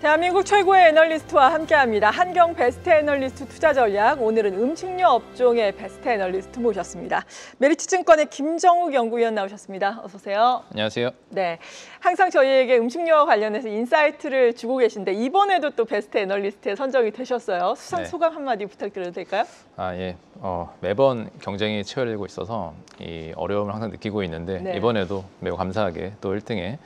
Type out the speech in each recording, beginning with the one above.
대한민국 최고의 애널리스트와 함께합니다. 한경 베스트 애널리스트 투자 전략. 오늘은 음식료 업종의 베스트 애널리스트 모셨습니다. 메리츠증권의 김정욱 연구위원 나오셨습니다. 어서 오세요. 안녕하세요. 네, 항상 저희에게 음식료와 관련해서 인사이트를 주고 계신데 이번에도 또 베스트 애널리스트에 선정이 되셨어요. 수상 소감 한마디 부탁드려도 될까요? 예. 매번 경쟁이 치열해지고 있어서 이 어려움을 항상 느끼고 있는데 이번에도 매우 감사하게 또 1등에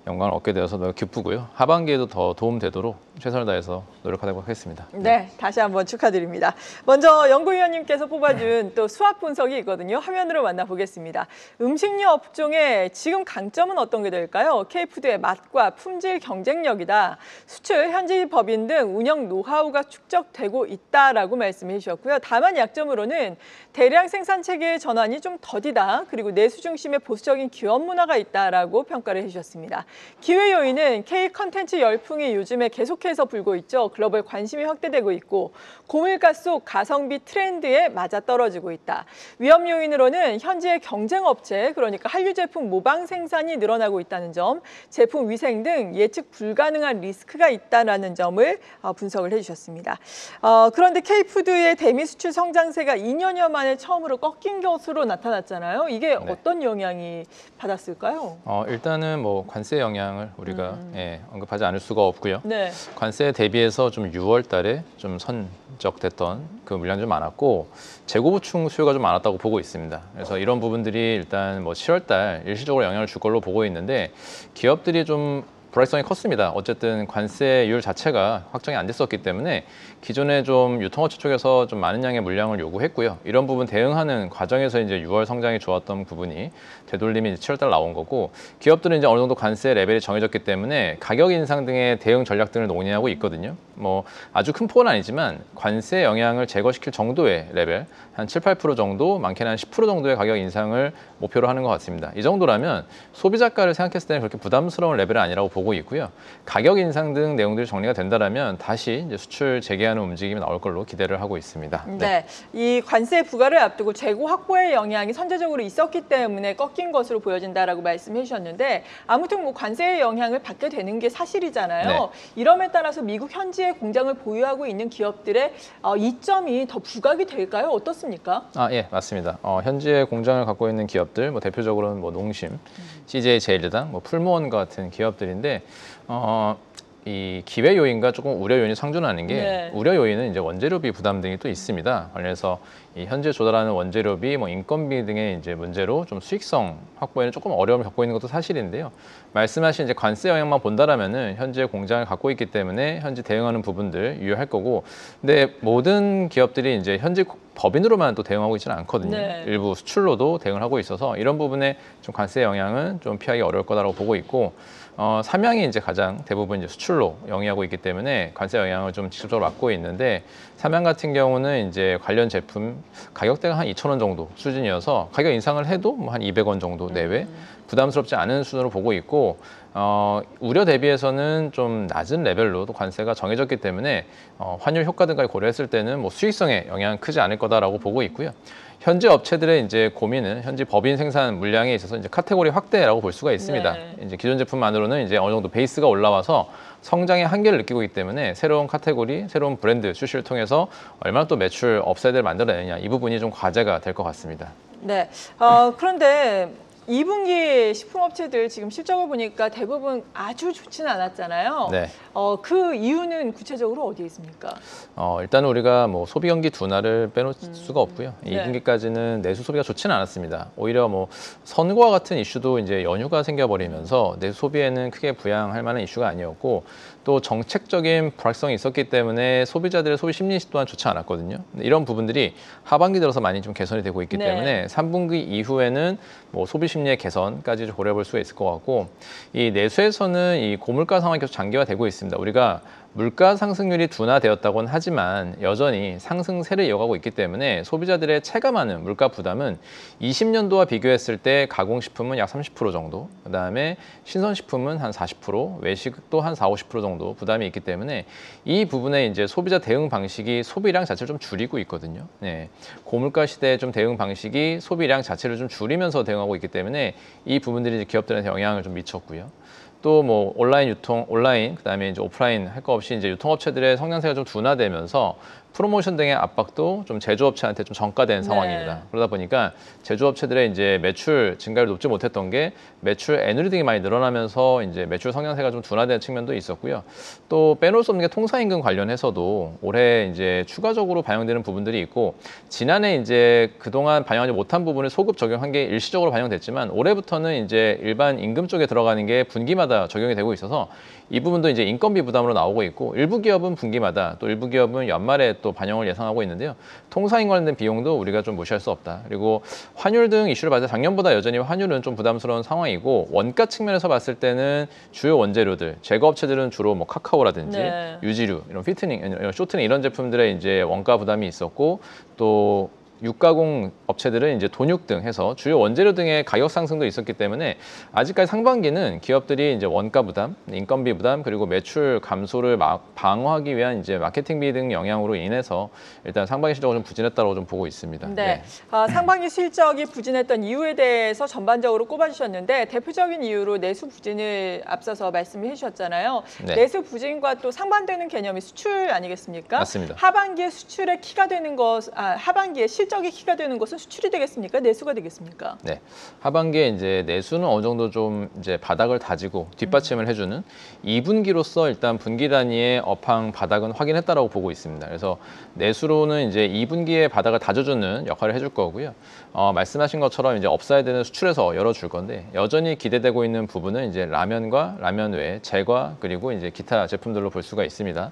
영광을 얻게 되어서 너무 기쁘고요. 하반기에도 더 도움되도록 최선을 다해서 노력하도록 하겠습니다. 네, 다시 한번 축하드립니다. 먼저 연구위원님께서 뽑아준 또 수학 분석이 있거든요. 화면으로 만나보겠습니다. 음식료 업종의 지금 강점은 어떤 게 될까요? K푸드의 맛과 품질 경쟁력이다. 수출, 현지 법인 등 운영 노하우가 축적되고 있다라고 말씀해 주셨고요. 다만 약점으로는 대량 생산 체계의 전환이 좀 더디다. 그리고 내수 중심의 보수적인 기업 문화가 있다라고 평가를 해주셨습니다. 기회 요인은 K 컨텐츠 열풍이 요즘에 계속해서 불고 있죠. 글로벌 관심이 확대되고 있고 고물가 속 가성비 트렌드에 맞아떨어지고 있다. 위험 요인으로는 현지의 경쟁 업체, 그러니까 한류 제품 모방 생산이 늘어나고 있다는 점, 제품 위생 등 예측 불가능한 리스크가 있다는 점을 분석을 해주셨습니다. 그런데 K푸드의 대미 수출 성장세가 2년여 만에 처음으로 꺾인 것으로 나타났잖아요. 이게 어떤 영향이 받았을까요? 일단은 뭐 관세 영향을 우리가 언급하지 않을 수가 없고요. 관세에 대비해서 좀 6월 달에 좀 선적됐던 그 물량이 좀 많았고 재고 보충 수요가 좀 많았다고 보고 있습니다. 그래서 이런 부분들이 일단 뭐 7월 달 일시적으로 영향을 줄 걸로 보고 있는데 기업들이 좀 불확실성이 컸습니다. 어쨌든 관세율 자체가 확정이 안 됐었기 때문에 기존에 좀 유통업체 쪽에서 좀 많은 양의 물량을 요구했고요. 이런 부분 대응하는 과정에서 이제 6월 성장이 좋았던 부분이 되돌림이 7월 달 나온 거고 기업들은 이제 어느 정도 관세 레벨이 정해졌기 때문에 가격 인상 등의 대응 전략 등을 논의하고 있거든요. 뭐 아주 큰 폭은 아니지만 관세 영향을 제거시킬 정도의 레벨 한 7, 8% 정도, 많게는 한 10% 정도의 가격 인상을 목표로 하는 것 같습니다. 이 정도라면 소비자가를 생각했을 때는 그렇게 부담스러운 레벨은 아니라고 보고 있고요. 가격 인상 등 내용들이 정리가 된다라면 다시 이제 수출 재개하는 움직임이 나올 걸로 기대를 하고 있습니다. 이 관세 부과를 앞두고 재고 확보의 영향이 선제적으로 있었기 때문에 꺾인 것으로 보여진다라고 말씀해 주셨는데 아무튼 뭐 관세의 영향을 받게 되는 게 사실이잖아요. 이럼에 따라서 미국 현지에 공장을 보유하고 있는 기업들의 이점이 더 부각이 될까요? 어떻습니까? 예, 맞습니다. 현지에 공장을 갖고 있는 기업들, 뭐 대표적으로는 뭐 농심, CJ 제일제당, 뭐 풀무원 같은 기업들인데 이 기회 요인과 조금 우려 요인이 상존하는 게 우려 요인은 이제 원재료비 부담 등이 또 있습니다. 그래서 이 현재 조달하는 원재료비, 뭐 인건비 등의 이제 문제로 좀 수익성 확보에는 조금 어려움을 겪고 있는 것도 사실인데요. 말씀하신 이제 관세 영향만 본다라면은 현재 공장을 갖고 있기 때문에 현지 대응하는 부분들 유효할 거고, 근데 모든 기업들이 이제 현지 법인으로만 또 대응하고 있지는 않거든요. 일부 수출로도 대응을 하고 있어서 이런 부분에 좀 관세 영향은 좀 피하기 어려울 거다라고 보고 있고. 삼양이 이제 가장 대부분 이제 수출로 영위하고 있기 때문에 관세 영향을 좀 직접적으로 맡고 있는데 삼양 같은 경우는 이제 관련 제품 가격대가 한 2,000원 정도 수준이어서 가격 인상을 해도 뭐 한 200원 정도 내외 부담스럽지 않은 수준으로 보고 있고 우려 대비해서는 좀 낮은 레벨로 또 관세가 정해졌기 때문에 환율 효과 등까지 고려했을 때는 뭐 수익성에 영향은 크지 않을 거다라고 보고 있고요. 현지 업체들의 이제 고민은 현지 법인 생산 물량에 있어서 이제 카테고리 확대라고 볼 수가 있습니다. 이제 기존 제품만으로는 이제 어느 정도 베이스가 올라와서 성장의 한계를 느끼고 있기 때문에 새로운 카테고리, 새로운 브랜드 출시를 통해서 얼마나 또 매출 업사이드를 만들어내느냐 이 부분이 좀 과제가 될 것 같습니다. 그런데 2분기 식품업체들 지금 실적을 보니까 대부분 아주 좋지는 않았잖아요. 그 이유는 구체적으로 어디에 있습니까? 일단 우리가 뭐 소비 경기 둔화를 빼놓을 수가 없고요. 2분기까지는 내수 소비가 좋지는 않았습니다. 오히려 뭐 선거와 같은 이슈도 이제 연휴가 생겨버리면서 내수 소비에는 크게 부양할 만한 이슈가 아니었고 또 정책적인 불확성이 있었기 때문에 소비자들의 소비 심리 또한 좋지 않았거든요. 이런 부분들이 하반기 들어서 많이 좀 개선이 되고 있기 때문에 3분기 이후에는 뭐 소비 심리의 개선까지 고려해 볼 수가 있을 것 같고 이 내수에서는 이 고물가 상황이 계속 장기화 되고 있습니다. 우리가 물가 상승률이 둔화되었다고는 하지만 여전히 상승세를 이어가고 있기 때문에 소비자들의 체감하는 물가 부담은 20년도와 비교했을 때 가공식품은 약 30% 정도, 그다음에 신선식품은 한 40%, 외식도 한 40~50% 정도 부담이 있기 때문에 이 부분에 이제 소비자 대응 방식이 소비량 자체를 좀 줄이고 있거든요. 고물가 시대의 좀 대응 방식이 소비량 자체를 좀 줄이면서 대응하고 있기 때문에 이 부분들이 기업들한테 영향을 좀 미쳤고요. 또 뭐 온라인 유통, 온라인 그다음에 이제 오프라인 할 거 없이 이제 유통업체들의 성장세가 좀 둔화되면서 프로모션 등의 압박도 좀 제조업체한테 좀 전가된 상황입니다. 그러다 보니까 제조업체들의 이제 매출 증가를 높지 못했던 게 매출 애누리 등이 많이 늘어나면서 이제 매출 성장세가 좀 둔화된 측면도 있었고요. 또 빼놓을 수 없는 게 통상임금 관련해서도 올해 이제 추가적으로 반영되는 부분들이 있고, 지난해 이제 그동안 반영하지 못한 부분을 소급 적용한 게 일시적으로 반영됐지만 올해부터는 이제 일반 임금 쪽에 들어가는 게 분기마다 적용이 되고 있어서 이 부분도 이제 인건비 부담으로 나오고 있고, 일부 기업은 분기마다, 또 일부 기업은 연말에 또 반영을 예상하고 있는데요. 통상임 관련된 비용도 우리가 좀 무시할 수 없다. 그리고 환율 등 이슈를 봤을 때 작년보다 여전히 환율은 좀 부담스러운 상황이고, 원가 측면에서 봤을 때는 주요 원재료들, 제거업체들은 주로 뭐 카카오라든지 네. 유지류, 이런 피트닝, 쇼트닝 이런 제품들의 이제 원가 부담이 있었고, 또 육가공 업체들은 이제 돈육 등 해서 주요 원재료 등의 가격 상승도 있었기 때문에 아직까지 상반기는 기업들이 이제 원가 부담, 인건비 부담, 그리고 매출 감소를 방어하기 위한 이제 마케팅비 등 영향으로 인해서 일단 상반기 실적을 좀 부진했다고 좀 보고 있습니다. 네. 상반기 실적이 부진했던 이유에 대해서 전반적으로 꼽아주셨는데, 대표적인 이유로 내수 부진을 앞서서 말씀해 주셨잖아요. 네. 내수 부진과 또 상반되는 개념이 수출 아니겠습니까? 맞습니다. 하반기에 수출의 키가 되는 것, 하반기에 실적이 키가 되는 것은 수출이 되겠습니까? 내수가 되겠습니까? 네, 하반기에 이제 내수는 어느 정도 좀 이제 바닥을 다지고 뒷받침을 해주는 2분기로서 일단 분기 단위의 업황 바닥은 확인했다라고 보고 있습니다. 그래서 내수로는 이제 2분기에 바닥을 다져주는 역할을 해줄 거고요. 말씀하신 것처럼 이제 업사이드는 수출에서 열어줄 건데, 여전히 기대되고 있는 부분은 이제 라면과 라면 외 제과, 그리고 이제 기타 제품들로 볼 수가 있습니다.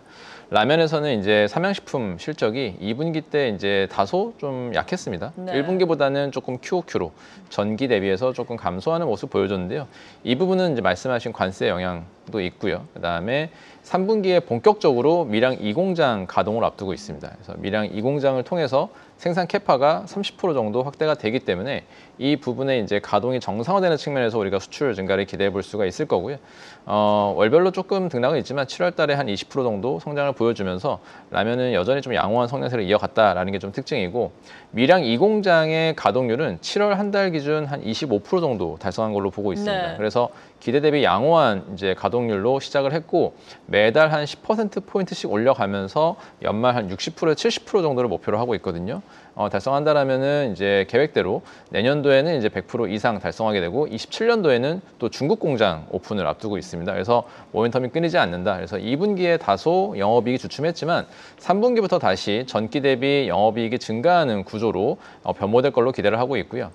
라면에서는 이제 삼양식품 실적이 2분기 때 이제 다소 좀 약했습니다. 네. 1분기보다는 조금 QOQ로 전기 대비해서 조금 감소하는 모습 보여줬는데요. 이 부분은 이제 말씀하신 관세 영향도 있고요. 그다음에 3분기에 본격적으로 밀양 2공장 가동을 앞두고 있습니다. 그래서 밀양 2공장을 통해서 생산 캐파가 30% 정도 확대가 되기 때문에 이 부분에 이제 가동이 정상화되는 측면에서 우리가 수출 증가를 기대해 볼 수가 있을 거고요. 월별로 조금 등락은 있지만 7월 달에 한 20% 정도 성장을 보여주면서 라면은 여전히 좀 양호한 성장세를 이어갔다라는 게 좀 특징이고, 밀양 2공장의 가동률은 7월 한 달 기준 한 25% 정도 달성한 걸로 보고 있습니다. 네. 그래서 기대 대비 양호한 이제 가동률로 시작을 했고, 매달 한 10%포인트씩 올려가면서 연말 한 60%, 70% 정도를 목표로 하고 있거든요. 달성한다라면은 이제 계획대로 내년도에는 이제 100% 이상 달성하게 되고, 27년도에는 또 중국 공장 오픈을 앞두고 있습니다. 그래서 모멘텀이 끊이지 않는다. 그래서 2분기에 다소 영업이익이 주춤했지만 3분기부터 다시 전기 대비 영업이익이 증가하는 구조로 변모될 걸로 기대를 하고 있고요.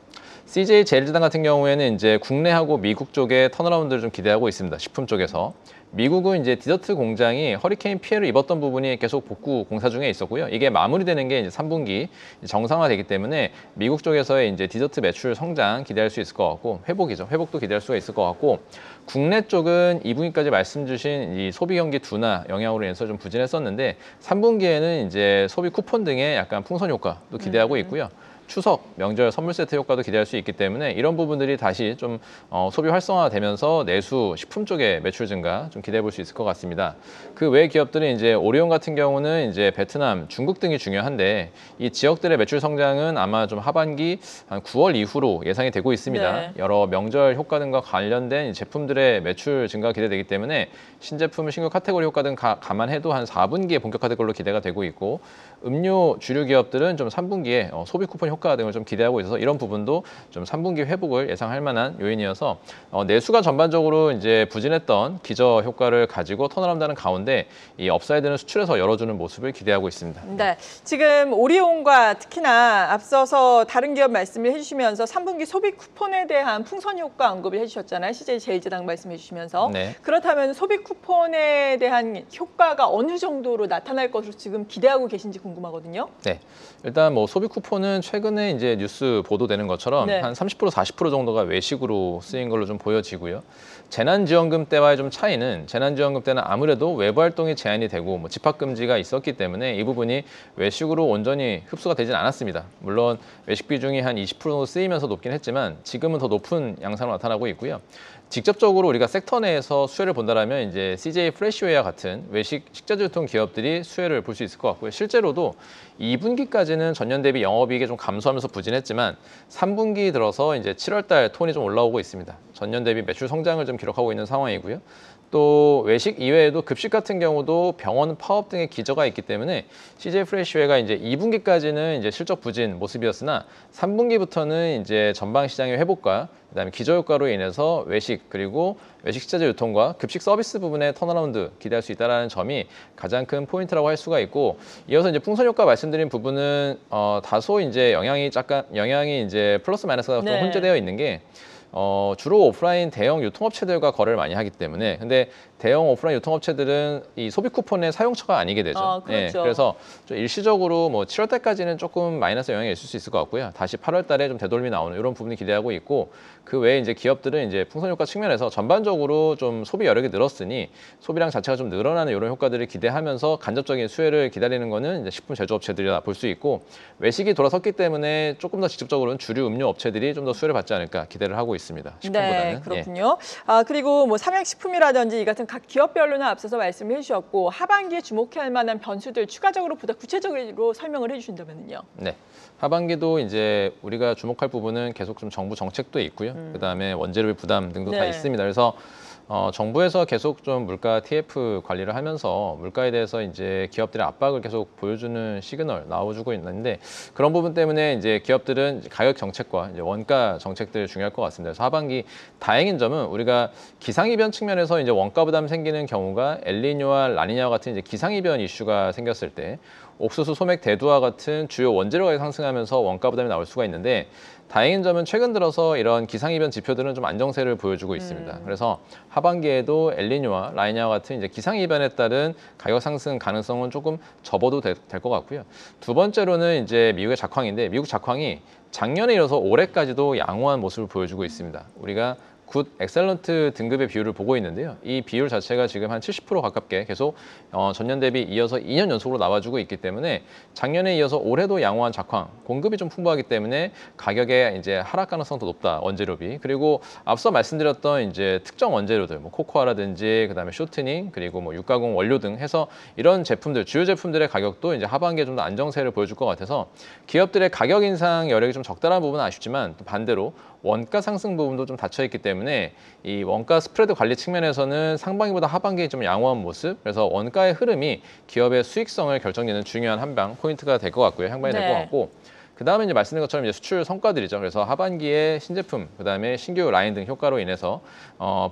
CJ 제일제당 같은 경우에는 이제 국내하고 미국 쪽에 턴어라운드를 좀 기대하고 있습니다. 식품 쪽에서. 미국은 이제 디저트 공장이 허리케인 피해를 입었던 부분이 계속 복구 공사 중에 있었고요. 이게 마무리되는 게 이제 3분기 정상화되기 때문에 미국 쪽에서의 이제 디저트 매출 성장 기대할 수 있을 것 같고, 회복도 기대할 수가 있을 것 같고, 국내 쪽은 2분기까지 말씀 주신 이 소비 경기 둔화 영향으로 인해서 좀 부진했었는데 3분기에는 이제 소비 쿠폰 등의 약간 풍선 효과도 기대하고 있고요. 추석, 명절 선물 세트 효과도 기대할 수 있기 때문에 이런 부분들이 다시 좀 소비 활성화되면서 내수 식품 쪽의 매출 증가 좀 기대해 볼 수 있을 것 같습니다. 그 외 기업들은 이제 오리온 같은 경우는 이제 베트남, 중국 등이 중요한데, 이 지역들의 매출 성장은 아마 좀 하반기 한 9월 이후로 예상이 되고 있습니다. 네. 여러 명절 효과 등과 관련된 제품들의 매출 증가 기대되기 때문에 신제품, 신규 카테고리 효과 등 감안해도 한 4분기에 본격화될 걸로 기대가 되고 있고, 음료 주류 기업들은 좀 3분기에 소비 쿠폰 효과 등을 좀 기대하고 있어서 이런 부분도 좀 3분기 회복을 예상할 만한 요인이어서 내수가 전반적으로 이제 부진했던 기저 효과를 가지고 턴어라운드하는 가운데 이 업사이드는 수출에서 열어주는 모습을 기대하고 있습니다. 네, 지금 오리온과 특히나 앞서서 다른 기업 말씀을 해주시면서 3분기 소비 쿠폰에 대한 풍선 효과 언급을 해주셨잖아요. CJ 제일제당 말씀해 주시면서. 네. 그렇다면 소비 쿠폰에 대한 효과가 어느 정도로 나타날 것으로 지금 기대하고 계신지 궁금하거든요. 네, 일단 뭐 소비 쿠폰은 최근에 이제 뉴스 보도되는 것처럼 네. 한 30%, 40% 정도가 외식으로 쓰인 걸로 좀 보여지고요. 재난지원금 때와의 좀 차이는, 재난지원금 때는 아무래도 외부 활동이 제한이 되고 뭐 집합 금지가 있었기 때문에 이 부분이 외식으로 온전히 흡수가 되진 않았습니다. 물론 외식 비중이 한 20% 정도 쓰이면서 높긴 했지만 지금은 더 높은 양상으로 나타나고 있고요. 직접적으로 우리가 섹터 내에서 수혜를 본다라면 이제 CJ 프레시웨어와 같은 외식 식자재 유통 기업들이 수혜를 볼 수 있을 것 같고요. 실제로도 2분기까지는 전년 대비 영업이익이 좀 감소하면서 부진했지만 3분기 들어서 이제 7월달 톤이 좀 올라오고 있습니다. 전년 대비 매출 성장을 좀 기록하고 있는 상황이고요. 또 외식 이외에도 급식 같은 경우도 병원 파업 등의 기저가 있기 때문에 CJ 프레시웨어가 이제 2분기까지는 이제 실적 부진 모습이었으나 3분기부터는 이제 전방 시장의 회복과 그다음에 기저 효과로 인해서 외식 그리고 외식 식자재 유통과 급식 서비스 부분의 턴어라운드 기대할 수 있다는 점이 가장 큰 포인트라고 할 수가 있고 이어서 이제 풍선 효과 말씀드린 부분은 다소 이제 영향이 이제 플러스 마이너스가 좀 혼재되어 있는 게 주로 오프라인 대형 유통업체들과 거래를 많이 하기 때문에 근데 대형 오프라인 유통업체들은 이 소비 쿠폰의 사용처가 아니게 되죠. 그렇죠. 그래서 좀 일시적으로 뭐 7월 달까지는 조금 마이너스 영향이 있을 수 있을 것 같고요. 다시 8월 달에 좀 되돌림이 나오는 이런 부분이 기대하고 있고 그 외에 이제 기업들은 이제 풍선 효과 측면에서 전반적으로 좀 소비 여력이 늘었으니 소비량 자체가 좀 늘어나는 이런 효과들을 기대하면서 간접적인 수혜를 기다리는 거는 이제 식품 제조업체들이라 볼 수 있고 외식이 돌아섰기 때문에 조금 더 직접적으로는 주류 음료 업체들이 좀 더 수혜를 받지 않을까 기대를 하고 있습니다. 식품보다는. 네, 그렇군요. 그리고 뭐 삼양식품이라든지 이 같은 각 기업별로는 앞서서 말씀해 주셨고 하반기에 주목할 만한 변수들 추가적으로 보다 구체적으로 설명을 해주신다면요. 네, 하반기도 이제 우리가 주목할 부분은 계속 좀 정부 정책도 있고요. 그다음에 원재료비 부담 등도 다 네. 있습니다. 그래서 정부에서 계속 좀 물가 TF 관리를 하면서 물가에 대해서 이제 기업들의 압박을 계속 보여주는 시그널 나와주고 있는데 그런 부분 때문에 이제 기업들은 가격 정책과 이제 원가 정책들 중요할 것 같습니다. 그래서 하반기 다행인 점은 우리가 기상이변 측면에서 이제 원가 부담 생기는 경우가 엘니뇨와 라니냐와 같은 이제 기상이변 이슈가 생겼을 때 옥수수, 소맥, 대두와 같은 주요 원재료 가격이 상승하면서 원가 부담이 나올 수가 있는데 다행인 점은 최근 들어서 이런 기상이변 지표들은 좀 안정세를 보여주고 있습니다. 그래서 하반기에도 엘니뇨와 라니냐와 같은 이제 기상이변에 따른 가격 상승 가능성은 조금 접어도 될 것 같고요. 두 번째로는 이제 미국의 작황인데 미국 작황이 작년에 이어서 올해까지도 양호한 모습을 보여주고 있습니다. 우리가 굿, 엑셀런트 등급의 비율을 보고 있는데요. 이 비율 자체가 지금 한 70% 가깝게 계속 전년 대비 이어서 2년 연속으로 나와주고 있기 때문에 작년에 이어서 올해도 양호한 작황, 공급이 좀 풍부하기 때문에 가격의 이제 하락 가능성도 높다, 원재료비. 그리고 앞서 말씀드렸던 이제 특정 원재료들, 뭐 코코아라든지 그다음에 쇼트닝, 그리고 뭐 육가공 원료 등 해서 이런 제품들, 주요 제품들의 가격도 이제 하반기에 좀 더 안정세를 보여줄 것 같아서 기업들의 가격 인상 여력이 좀 적다라는 부분은 아쉽지만 또 반대로 원가 상승 부분도 좀 닫혀 있기 때문에 이 원가 스프레드 관리 측면에서는 상반기보다 하반기에 좀 양호한 모습. 그래서 원가의 흐름이 기업의 수익성을 결정짓는 중요한 한방 포인트가 될 것 같고요. 향방이 될 것 같고. 그다음에 이제 말씀드린 것처럼 이제 수출 성과들이죠. 그래서 하반기에 신제품, 그다음에 신규 라인 등 효과로 인해서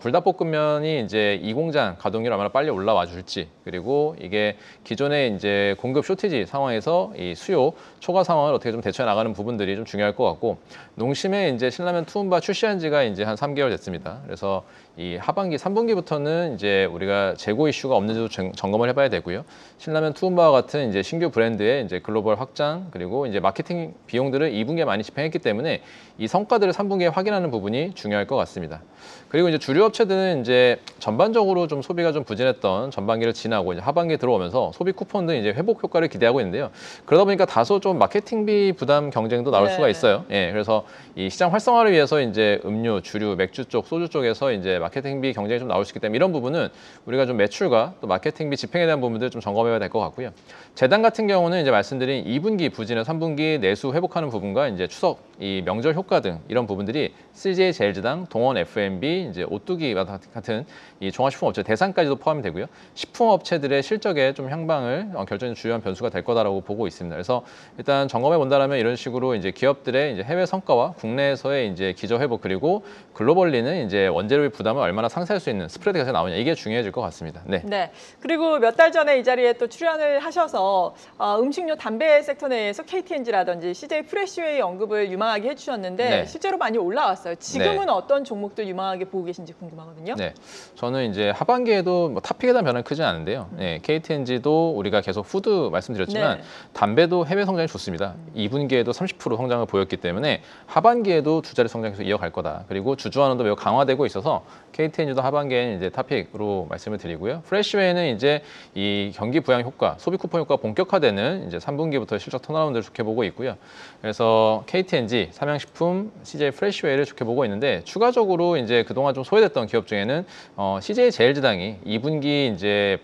불닭볶음면이 이제 이 공장 가동률 얼마나 빨리 올라와 줄지, 그리고 이게 기존의 이제 공급 쇼티지 상황에서 이 수요 초과 상황을 어떻게 좀 대처해 나가는 부분들이 좀 중요할 것 같고, 농심의 이제 신라면 투움바 출시한 지가 이제 한 3개월 됐습니다. 그래서 이 하반기 3분기부터는 이제 우리가 재고 이슈가 없는지도 점검을 해봐야 되고요. 신라면 투움바와 같은 이제 신규 브랜드의 이제 글로벌 확장, 그리고 이제 마케팅 비용들을 2분기에 많이 집행했기 때문에 이 성과들을 3분기에 확인하는 부분이 중요할 것 같습니다. 그리고 이제 주류 업체들은 이제 전반적으로 좀 소비가 좀 부진했던 전반기를 지나고 이제 하반기에 들어오면서 소비 쿠폰 등 이제 회복 효과를 기대하고 있는데요. 그러다 보니까 다소 좀 마케팅비 부담 경쟁도 나올 수가 있어요. 예, 그래서 이 시장 활성화를 위해서 이제 음료, 주류, 맥주 쪽, 소주 쪽에서 이제 마케팅비 경쟁이 좀 나올 수 있기 때문에 이런 부분은 우리가 좀 매출과 또 마케팅비 집행에 대한 부분들 좀 점검해야 될 것 같고요. 재단 같은 경우는 이제 말씀드린 2분기 부진에 3분기 내수 회복하는 부분과 이제 추석 이 명절 효과 등 이런 부분들이 CJ 제일제당, 동원 F&B, 이제 오뚜기와 같은 이 종합식품 업체 대상까지도 포함이 되고요. 식품 업체들의 실적에 좀 향방을 결정하는 주요한 변수가 될 거다라고 보고 있습니다. 그래서 일단 점검해 본다라면 이런 식으로 이제 기업들의 이제 해외 성과와 국내에서의 이제 기저 회복, 그리고 글로벌리는 이제 원재료의 부담을 얼마나 상쇄할 수 있는 스프레드가 나오냐, 이게 중요해질 것 같습니다. 네. 그리고 몇 달 전에 이 자리에 또 출연을 하셔서 음식료 담배 섹터 내에서 KTNG라든지 CJ 프레시웨이 언급을 유망하게 해주셨는데 실제로 많이 올라왔어요. 지금은 어떤 종목들 유망하게 보고 계신지 궁금하거든요. 네, 저는 이제 하반기에도 뭐 탑픽에 대한 변화는 크지 않은데요. KTNG도 우리가 계속 푸드 말씀드렸지만 담배도 해외 성장이 좋습니다. 2분기에도 30% 성장을 보였기 때문에 하반기에도 두 자리 성장 계속 이어갈 거다. 그리고 주주환원도 매우 강화되고 있어서 KTNG도 하반기에는 이제 탑픽으로 말씀을 드리고요. 프레시웨이는 이제 이 경기 부양 효과, 소비 쿠폰 효과 본격화되는 이제 3분기부터 실적 턴어라운드를 좋게 보고 있고요. 그래서 KTNG, 삼양식품, CJ 프레시웨이를 좋게 보고 있는데 추가적으로 이제 그동안 좀 소외됐던 기업 중에는 CJ 제일제당이 2분기 이제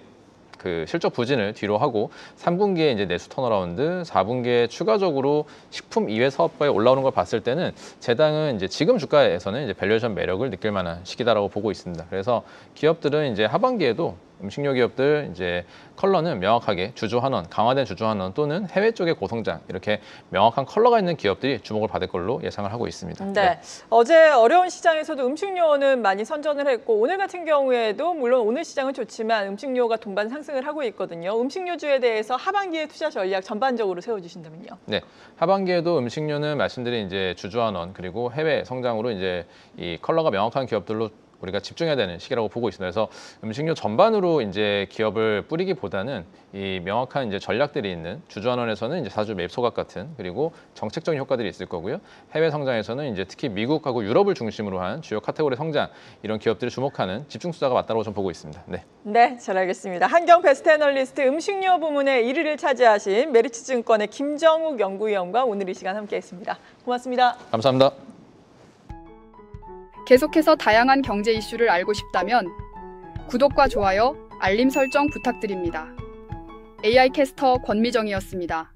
그 실적 부진을 뒤로 하고 3분기에 이제 내수 턴어라운드, 4분기에 추가적으로 식품 이외 사업과에 올라오는 걸 봤을 때는 제당은 이제 지금 주가에서는 이제 밸류에이션 매력을 느낄 만한 시기다라고 보고 있습니다. 그래서 기업들은 이제 하반기에도 음식료 기업들 이제 컬러는 명확하게 주주환원, 강화된 주주환원 또는 해외 쪽의 고성장 이렇게 명확한 컬러가 있는 기업들이 주목을 받을 걸로 예상을 하고 있습니다. 네. 어제 어려운 시장에서도 음식료는 많이 선전을 했고 오늘 같은 경우에도 물론 오늘 시장은 좋지만 음식료가 동반 상승을 하고 있거든요. 음식료주에 대해서 하반기에 투자 전략 전반적으로 세워주신다면요. 네, 하반기에도 음식료는 말씀드린 이제 주주환원 그리고 해외 성장으로 이제 이 컬러가 명확한 기업들로 우리가 집중해야 되는 시기라고 보고 있습니다. 그래서 음식료 전반으로 이제 기업을 뿌리기보다는 이 명확한 이제 전략들이 있는 주주환원에서는 이제 사주 매입 소각 같은 그리고 정책적인 효과들이 있을 거고요. 해외 성장에서는 이제 특히 미국하고 유럽을 중심으로 한 주요 카테고리 성장 이런 기업들을 주목하는 집중 투자가 맞다고 좀 보고 있습니다. 네. 네, 잘 알겠습니다. 한경 베스트 애널리스트 음식료 부문의 1위를 차지하신 메리츠증권의 김정욱 연구위원과 오늘 이 시간 함께했습니다. 고맙습니다. 감사합니다. 계속해서 다양한 경제 이슈를 알고 싶다면 구독과 좋아요, 알림 설정 부탁드립니다. AI 캐스터 권미정이었습니다.